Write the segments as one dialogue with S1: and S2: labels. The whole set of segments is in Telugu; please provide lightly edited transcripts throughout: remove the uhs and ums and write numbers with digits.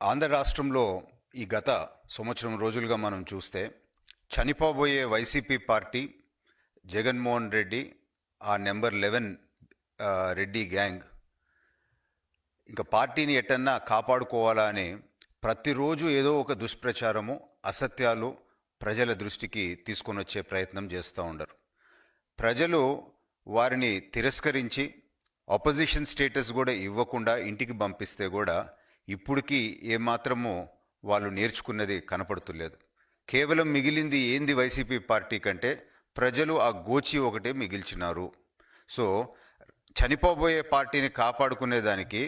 S1: ఆంధ్ర రాష్ట్రంలో ఈ గత సంవత్సరం రోజులుగా మనం చూస్తే చనిపోబోయే వైసీపీ పార్టీ జగన్మోహన్ రెడ్డి ఆ నెంబర్ 11 రెడ్డి గ్యాంగ్ ఇంకా పార్టీని ఎట్టన్నా కాపాడుకోవాలా అని ప్రతిరోజు ఏదో ఒక దుష్ప్రచారము అసత్యాలు ప్రజల దృష్టికి తీసుకొని వచ్చే ప్రయత్నం చేస్తూ ఉండరు. ప్రజలు వారిని తిరస్కరించి ఆపోజిషన్ స్టేటస్ కూడా ఇవ్వకుండా ఇంటికి పంపిస్తే కూడా ఇప్పటికీ ఏమాత్రము వాళ్ళు నేర్చుకున్నది కనపడుతులేదు. కేవలం మిగిలింది ఏంది వైసీపీ పార్టీ కంటే ప్రజలు ఆ గోచి ఒకటే మిగిల్చినారు. సో చనిపోబోయే పార్టీని కాపాడుకునేదానికి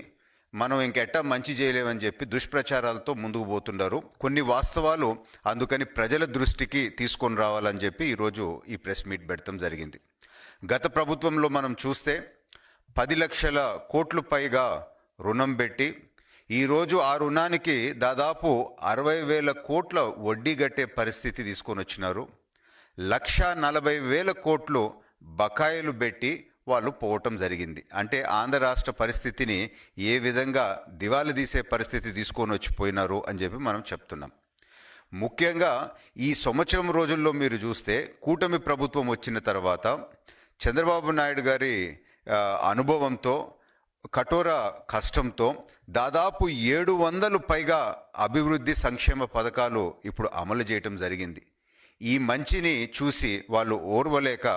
S1: మనం ఇంకెట్టా మంచి చేయలేమని చెప్పి దుష్ప్రచారాలతో ముందుకు పోతున్నారు. కొన్ని వాస్తవాలు అందుకని ప్రజల దృష్టికి తీసుకొని రావాలని చెప్పి ఈరోజు ఈ ప్రెస్ మీట్ పెడతాం జరిగింది. గత ప్రభుత్వంలో మనం చూస్తే 10 లక్షల కోట్లు పైగా రుణం పెట్టి ఈరోజు ఆ రుణానికి దాదాపు 60,000 కోట్ల వడ్డీ కట్టే పరిస్థితి తీసుకొని వచ్చినారు. 1,40,000 కోట్లు బకాయిలు పెట్టి వాళ్ళు పోవటం జరిగింది. అంటే ఆంధ్ర రాష్ట్ర పరిస్థితిని ఏ విధంగా దివాళి తీసే పరిస్థితి తీసుకొని వచ్చిపోయినారు అని చెప్పి మనం చెప్తున్నాం. ముఖ్యంగా ఈ సంవత్సరం రోజుల్లో మీరు చూస్తే కూటమి ప్రభుత్వం వచ్చిన తర్వాత చంద్రబాబు నాయుడు గారి అనుభవంతో కఠోర కష్టంతో దాదాపు 700 పైగా అభివృద్ధి సంక్షేమ పథకాలు ఇప్పుడు అమలు చేయటం జరిగింది. ఈ మంచిని చూసి వాళ్ళు ఓర్వలేక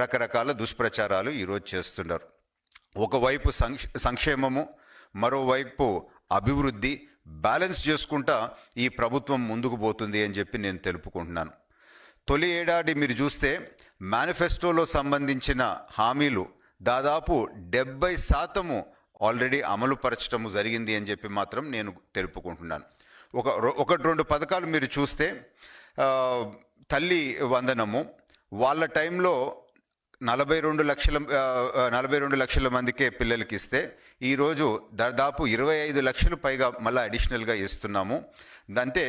S1: రకరకాల దుష్ప్రచారాలు ఈరోజు చేస్తున్నారు. ఒకవైపు సంక్షేమము, మరోవైపు అభివృద్ధి బ్యాలెన్స్ చేసుకుంటా ఈ ప్రభుత్వం ముందుకు పోతుంది అని చెప్పి నేను తెలుపుకుంటున్నాను. తొలి ఏడాది మీరు చూస్తే మేనిఫెస్టోలో సంబంధించిన హామీలు దాదాపు 70% ఆల్రెడీ అమలు పరచడము జరిగింది అని చెప్పి మాత్రం నేను తెలుపుకుంటున్నాను. ఒకటి రెండు పథకాలు మీరు చూస్తే తల్లి వందనము వాళ్ళ టైంలో 42 లక్షల మందికే పిల్లలకి ఇస్తే ఈరోజు దాదాపు 25 లక్షలు పైగా మళ్ళీ అడిషనల్గా ఇస్తున్నాము. అంటే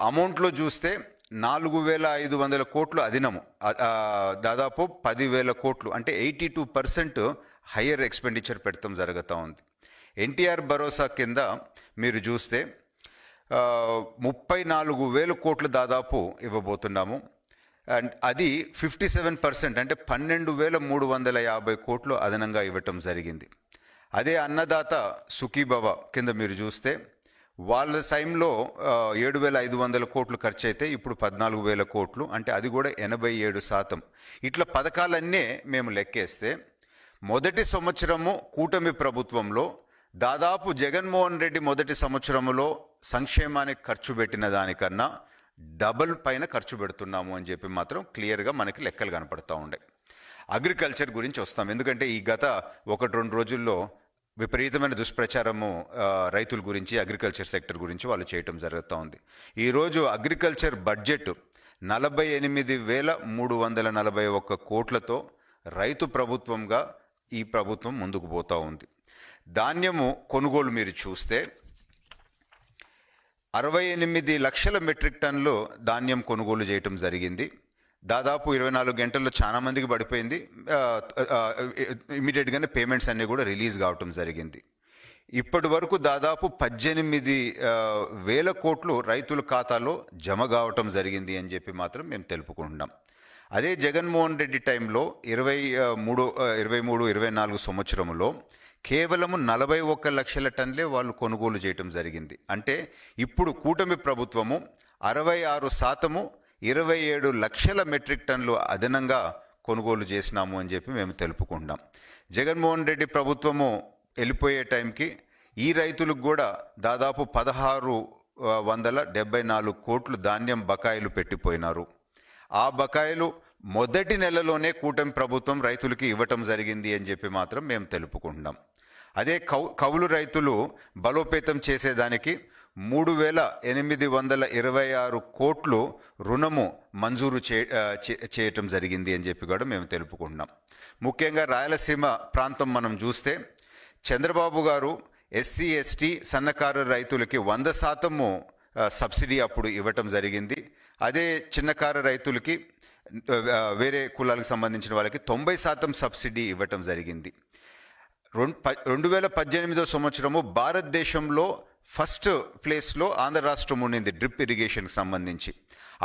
S1: అమౌంట్లో చూస్తే 4,500 కోట్లు అధినము, దాదాపు 10,000 కోట్లు అంటే 82% హయ్యర్ ఎక్స్పెండిచర్ పెడతాం జరుగుతూ ఉంది. ఎన్టీఆర్ భరోసా కింద మీరు చూస్తే 34,000 కోట్లు దాదాపు ఇవ్వబోతున్నాము. అండ్ అది 57% అంటే 12,350 కోట్లు అదనంగా ఇవ్వటం జరిగింది. అదే అన్నదాత సుఖీభవ కింద మీరు చూస్తే వాళ్ళ టైంలో 7,500 కోట్లు ఖర్చు అయితే ఇప్పుడు 14,000 కోట్లు అంటే అది కూడా 87%. ఇట్లా పథకాలన్నీ మేము లెక్కేస్తే మొదటి సంవత్సరము కూటమి ప్రభుత్వంలో దాదాపు జగన్మోహన్ రెడ్డి మొదటి సంవత్సరంలో సంక్షేమానికి ఖర్చు పెట్టిన దానికన్నా డబల్ పైన ఖర్చు పెడుతున్నాము అని చెప్పి మాత్రం క్లియర్గా మనకి లెక్కలు కనపడతా ఉండే. అగ్రికల్చర్ గురించి వస్తాం, ఎందుకంటే ఈ గత 1-2 రోజుల్లో విపరీతమైన దుష్ప్రచారము రైతుల గురించి, అగ్రికల్చర్ సెక్టర్ గురించి వాళ్ళు చేయటం జరుగుతూ ఉంది. ఈరోజు అగ్రికల్చర్ బడ్జెట్ 48,341 కోట్లతో రైతు ప్రభుత్వంగా ఈ ప్రభుత్వం ముందుకు పోతూ ఉంది. ధాన్యము కొనుగోలు మీరు చూస్తే 68 లక్షల మెట్రిక్ టన్నులు ధాన్యం కొనుగోలు చేయటం జరిగింది. దాదాపు 24 గంటల్లో చాలా మందికి పడిపోయింది. ఇమీడియట్గానే పేమెంట్స్ అన్నీ కూడా రిలీజ్ కావటం జరిగింది. ఇప్పటి వరకు దాదాపు 18,000 కోట్లు రైతుల ఖాతాలో జమ కావటం జరిగింది అని చెప్పి మాత్రం మేము తెలుపుకుంటున్నాం. అదే జగన్మోహన్ రెడ్డి టైంలో 23-24 సంవత్సరంలో కేవలం 41 లక్షల టన్నులే వాళ్ళు కొనుగోలు చేయటం జరిగింది. అంటే ఇప్పుడు కూటమి ప్రభుత్వము 66% 27 లక్షల మెట్రిక్ టన్నులు అదనంగా కొనుగోలు చేసినాము అని చెప్పి మేము తెలుపుకుంటున్నాం. జగన్మోహన్ రెడ్డి ప్రభుత్వము వెళ్ళిపోయే టైంకి ఈ రైతులకు కూడా దాదాపు 1,674 కోట్లు ధాన్యం బకాయిలు పెట్టిపోయినారు. ఆ బకాయిలు మొదటి నెలలోనే కూటమి ప్రభుత్వం రైతులకి ఇవ్వటం జరిగింది అని చెప్పి మాత్రం మేము తెలుపుకుంటున్నాం. అదే కౌలు రైతులు బలోపేతం చేసేదానికి 3,826 కోట్లు రుణము మంజూరు చేయటం జరిగింది అని చెప్పి కూడా మేము తెలుపుకుంటున్నాం. ముఖ్యంగా రాయలసీమ ప్రాంతం మనం చూస్తే చంద్రబాబు గారు ఎస్సీ ఎస్టీ సన్నకారు రైతులకి 100% సబ్సిడీ అప్పుడు ఇవ్వటం జరిగింది. అదే చిన్నకారు రైతులకి వేరే కులాలకు సంబంధించిన వాళ్ళకి 90% సబ్సిడీ ఇవ్వటం జరిగింది. 2018 సంవత్సరము భారతదేశంలో ఫస్ట్ ప్లేస్లో ఆంధ్ర రాష్ట్రం ఉండింది డ్రిప్ ఇరిగేషన్కి సంబంధించి.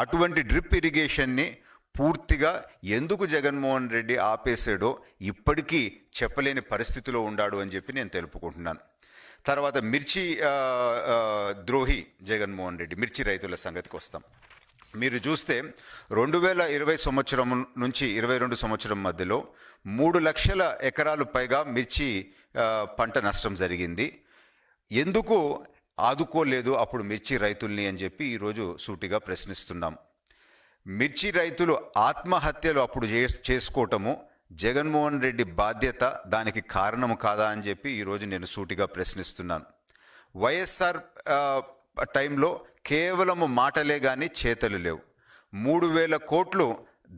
S1: అటువంటి డ్రిప్ ఇరిగేషన్ని పూర్తిగా ఎందుకు జగన్మోహన్ రెడ్డి ఆపేసాడో ఇప్పటికీ చెప్పలేని పరిస్థితిలో ఉన్నాడు అని చెప్పి నేను తెలుపుకుంటున్నాను. తర్వాత మిర్చి ద్రోహి జగన్మోహన్ రెడ్డి, మిర్చి రైతుల సంగతికి వస్తాం. మీరు చూస్తే 2020 సంవత్సరం నుంచి 22 సంవత్సరం మధ్యలో 3 లక్షల ఎకరాలు పైగా మిర్చి పంట నష్టం జరిగింది. ఎందుకు ఆదుకోలేదు అప్పుడు మిర్చి రైతుల్ని అని చెప్పి ఈరోజు సూటిగా ప్రశ్నిస్తున్నాం. మిర్చి రైతులు ఆత్మహత్యలు అప్పుడు చేసుకోవటము జగన్మోహన్ రెడ్డి బాధ్యత, దానికి కారణము కాదా అని చెప్పి ఈరోజు నేను సూటిగా ప్రశ్నిస్తున్నాను. వైఎస్ఆర్ టైంలో కేవలము మాటలే కానీ చేతలు లేవు. 3,000 కోట్లు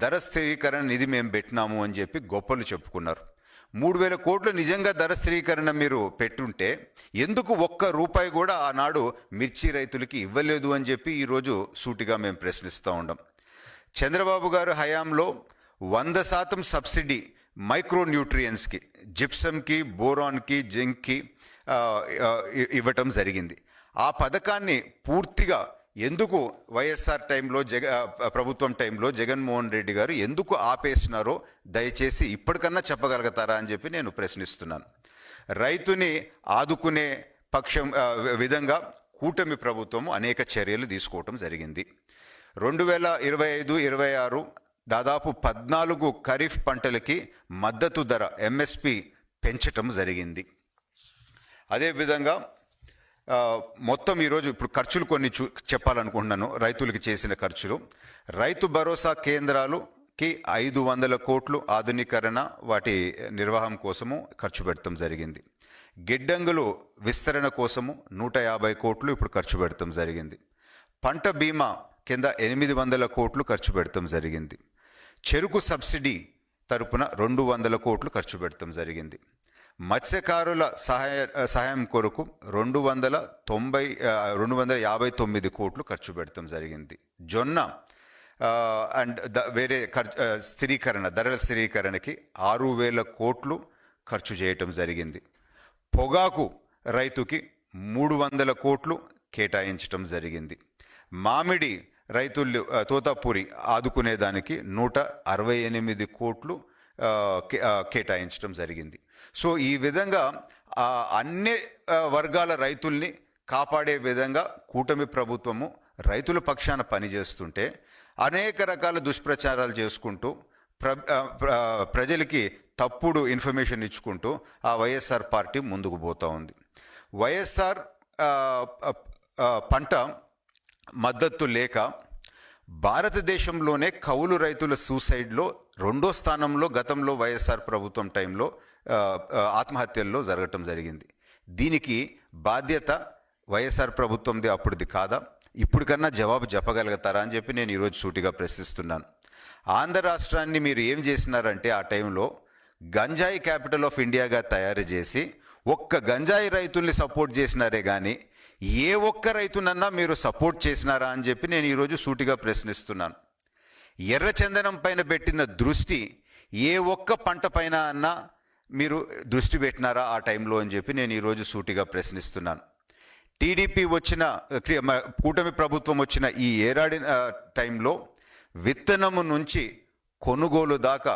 S1: ధర స్థిరీకరణ నిధి మేము పెట్టినాము అని చెప్పి గొప్పలు చెప్పుకున్నారు. 3,000 కోట్లు నిజంగా ధర స్థిరీకరణ మీరు పెట్టుంటే ఎందుకు ఒక్క రూపాయి కూడా ఆనాడు మిర్చి రైతులకి ఇవ్వలేదు అని చెప్పి ఈరోజు సూటిగా మేము ప్రశ్నిస్తూ ఉన్నాం. చంద్రబాబు గారు హయాంలో 100% సబ్సిడీ మైక్రో న్యూట్రియన్స్కి, జిప్సమ్కి, బోరాన్కి, జింక్కి ఇవ్వటం జరిగింది. ఆ పథకాన్ని పూర్తిగా ఎందుకు వైఎస్ఆర్ టైంలో ప్రభుత్వం టైంలో జగన్మోహన్ రెడ్డి గారు ఎందుకు ఆపేసినారో దయచేసి ఇప్పటికన్నా చెప్పగలుగుతారా అని చెప్పి నేను ప్రశ్నిస్తున్నాను. రైతుని ఆదుకునే విధంగా కూటమి ప్రభుత్వము అనేక చర్యలు తీసుకోవటం జరిగింది. 2025-26 దాదాపు 14 ఖరీఫ్ పంటలకి మద్దతు ధర ఎంఎస్పి పెంచటం జరిగింది. అదేవిధంగా మొత్తం ఈరోజు ఇప్పుడు ఖర్చులు కొన్ని చెప్పాలనుకుంటున్నాను. రైతులకి చేసిన ఖర్చులు, రైతు భరోసా కేంద్రాలుకి 500 కోట్లు ఆధునీకరణ, వాటి నిర్వహణ కోసము ఖర్చు పెడతాం జరిగింది. గిడ్డంగులు విస్తరణ కోసము 150 కోట్లు ఇప్పుడు ఖర్చు పెడతాం జరిగింది. పంట బీమా కింద 800 కోట్లు ఖర్చు పెడతాం జరిగింది. చెరుకు సబ్సిడీ తరపున 200 కోట్లు ఖర్చు పెడతాం జరిగింది. మత్స్యకారుల సహాయం కొరకు 259 కోట్లు ఖర్చు పెడతాం జరిగింది. జొన్న అండ్ వేరే ధరల స్థిరీకరణకి 6,000 కోట్లు ఖర్చు చేయటం జరిగింది. పొగాకు రైతుకి 300 కోట్లు కేటాయించటం జరిగింది. మామిడి రైతులు తోతాపూరి ఆదుకునేదానికి 168 కోట్లు కేటాయించడం జరిగింది. సో ఈ విధంగా అన్ని వర్గాల రైతుల్ని కాపాడే విధంగా కూటమి ప్రభుత్వము రైతుల పక్షాన పనిచేస్తుంటే అనేక రకాల దుష్ప్రచారాలు చేసుకుంటూ ప్రజలకి తప్పుడు ఇన్ఫర్మేషన్ ఇచ్చుకుంటూ ఆ వైఎస్ఆర్ పార్టీ ముందుకు పోతూ ఉంది. వైఎస్ఆర్ పంట మద్దతు లేక భారతదేశంలోనే కౌలు రైతుల సూసైడ్లో 2వ స్థానంలో గతంలో వైఎస్ఆర్ ప్రభుత్వం టైంలో ఆత్మహత్యల్లో జరగటం జరిగింది. దీనికి బాధ్యత వైఎస్ఆర్ ప్రభుత్వంది అప్పుడుది కాదా? ఇప్పటికన్నా జవాబు చెప్పగలుగుతారా అని చెప్పి నేను ఈరోజు సూటిగా ప్రశ్నిస్తున్నాను. ఆంధ్ర రాష్ట్రాన్ని మీరు ఏం చేసినారంటే ఆ టైంలో గంజాయి క్యాపిటల్ ఆఫ్ ఇండియాగా తయారు చేసి ఒక్క గంజాయి రైతుల్ని సపోర్ట్ చేసినారే కానీ ఏ ఒక్క రైతునన్నా మీరు సపోర్ట్ చేసినారా అని చెప్పి నేను ఈరోజు సూటిగా ప్రశ్నిస్తున్నాను. ఎర్రచందనం పైన పెట్టిన దృష్టి ఏ ఒక్క పంట పైన అన్నా మీరు దృష్టి పెట్టినారా ఆ టైంలో అని చెప్పి నేను ఈరోజు సూటిగా ప్రశ్నిస్తున్నాను. టీడీపీ కూటమి ప్రభుత్వం వచ్చిన ఈ ఏడాది టైంలో విత్తనము నుంచి కొనుగోలు దాకా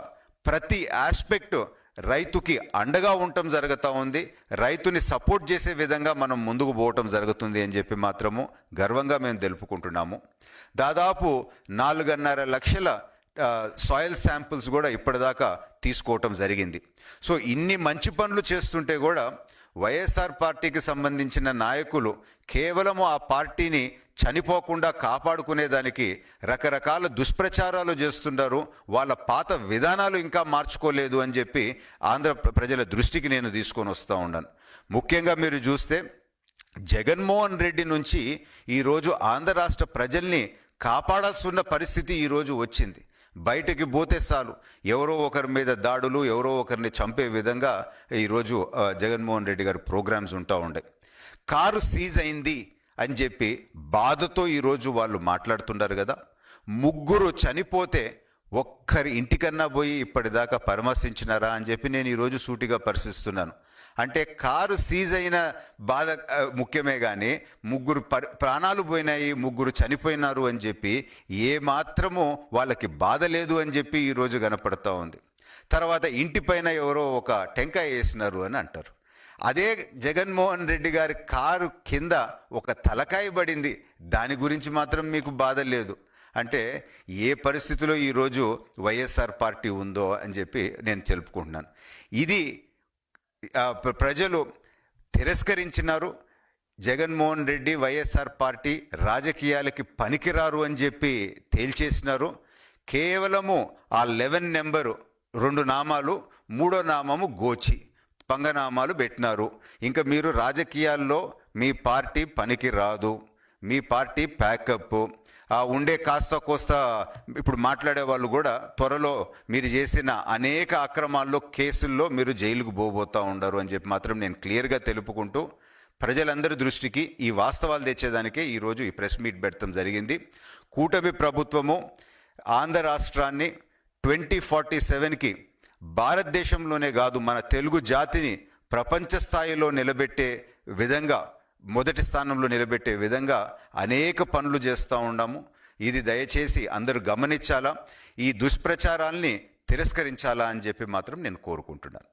S1: ప్రతి ఆస్పెక్ట్ రైతుకి అండగా ఉండటం జరుగుతూ ఉంది. రైతుని సపోర్ట్ చేసే విధంగా మనం ముందుకు పోవటం జరుగుతుంది అని చెప్పి మాత్రము గర్వంగా మేము తెలుపుకుంటున్నాము. దాదాపు 4.5 లక్షల సాయిల్ శాంపిల్స్ కూడా ఇప్పటిదాకా తీసుకోవటం జరిగింది. సో ఇన్ని మంచి పనులు చేస్తుంటే కూడా వైఎస్ఆర్ పార్టీకి సంబంధించిన నాయకులు కేవలము ఆ పార్టీని చనిపోకుండా కాపాడుకునేదానికి రకరకాల దుష్ప్రచారాలు చేస్తున్నారు. వాళ్ళ పాత విధానాలు ఇంకా మార్చుకోలేదు అని చెప్పి ఆంధ్ర ప్రజల దృష్టికి నేను తీసుకొని వస్తూ ఉన్నాను. ముఖ్యంగా మీరు చూస్తే జగన్మోహన్ రెడ్డి నుంచి ఈరోజు ఆంధ్ర రాష్ట్ర ప్రజల్ని కాపాడాల్సి ఉన్న పరిస్థితి ఈరోజు వచ్చింది. బయటకి పోతే చాలు ఎవరో ఒకరి మీద దాడులు, ఎవరో ఒకరిని చంపే విధంగా ఈరోజు జగన్మోహన్ రెడ్డి గారి ప్రోగ్రామ్స్ ఉంటా ఉండే. కారు సీజ్ అయింది అని చెప్పి బాధతో ఈరోజు వాళ్ళు మాట్లాడుతున్నారు కదా. 3 చనిపోతే ఒక్కరి ఇంటికన్నా పోయి ఇప్పటిదాకా పరామర్శించినారా అని చెప్పి నేను ఈరోజు సూటిగా పరిశీలిస్తున్నాను. అంటే కారు సీజ్ అయిన బాధ ముఖ్యమే కానీ ముగ్గురు ప్రాణాలు పోయినాయి, ముగ్గురు చనిపోయినారు అని చెప్పి ఏ మాత్రము వాళ్ళకి బాధ లేదు అని చెప్పి ఈరోజు కనపడతా ఉంది. తర్వాత ఇంటిపైన ఎవరో ఒక టెంకాయ వేసినారు అని అంటారు. అదే జగన్మోహన్ రెడ్డి గారి కారు కింద ఒక తలకాయ పడింది, దాని గురించి మాత్రం మీకు బాధ లేదు. అంటే ఏ పరిస్థితిలో ఈరోజు వైఎస్ఆర్ పార్టీ ఉందో అని చెప్పి నేను తెలుపుకుంటున్నాను. ఇది ప్రజలు తిరస్కరించినారు. జగన్మోహన్ రెడ్డి వైఎస్ఆర్ పార్టీ రాజకీయాలకి పనికిరారు అని చెప్పి తేల్చేసినారు. కేవలము ఆ 11 నెంబరు 2 నామాలు, 3వ నామము గోచి పంగనామాలు పెట్టినారు. ఇంకా మీరు రాజకీయాల్లో మీ పార్టీ పనికి రాదు, మీ పార్టీ ప్యాకప్. ఉండే కాస్త కోస్త ఇప్పుడు మాట్లాడే వాళ్ళు కూడా త్వరలో మీరు చేసిన అనేక అక్రమాల్లో కేసుల్లో మీరు జైలుకు పోబోతూ ఉండరు అని చెప్పి మాత్రం నేను క్లియర్గా తెలుపుకుంటూ ప్రజలందరి దృష్టికి ఈ వాస్తవాలు తెచ్చేదానికే ఈరోజు ఈ ప్రెస్ మీట్ పెట్టడం జరిగింది. కూటమి ప్రభుత్వము ఆంధ్ర రాష్ట్రాన్ని 2047కి భారతదేశంలోనే కాదు మన తెలుగు జాతిని ప్రపంచ స్థాయిలో నిలబెట్టే విధంగా, మొదటి స్థానంలో నిలబెట్టే విధంగా అనేక పనులు చేస్తూ ఉన్నాము. ఇది దయచేసి అందరూ గమనించాలా, ఈ దుష్ప్రచారాల్ని తిరస్కరించాలా అని చెప్పి మాత్రం నేను కోరుకుంటున్నాను.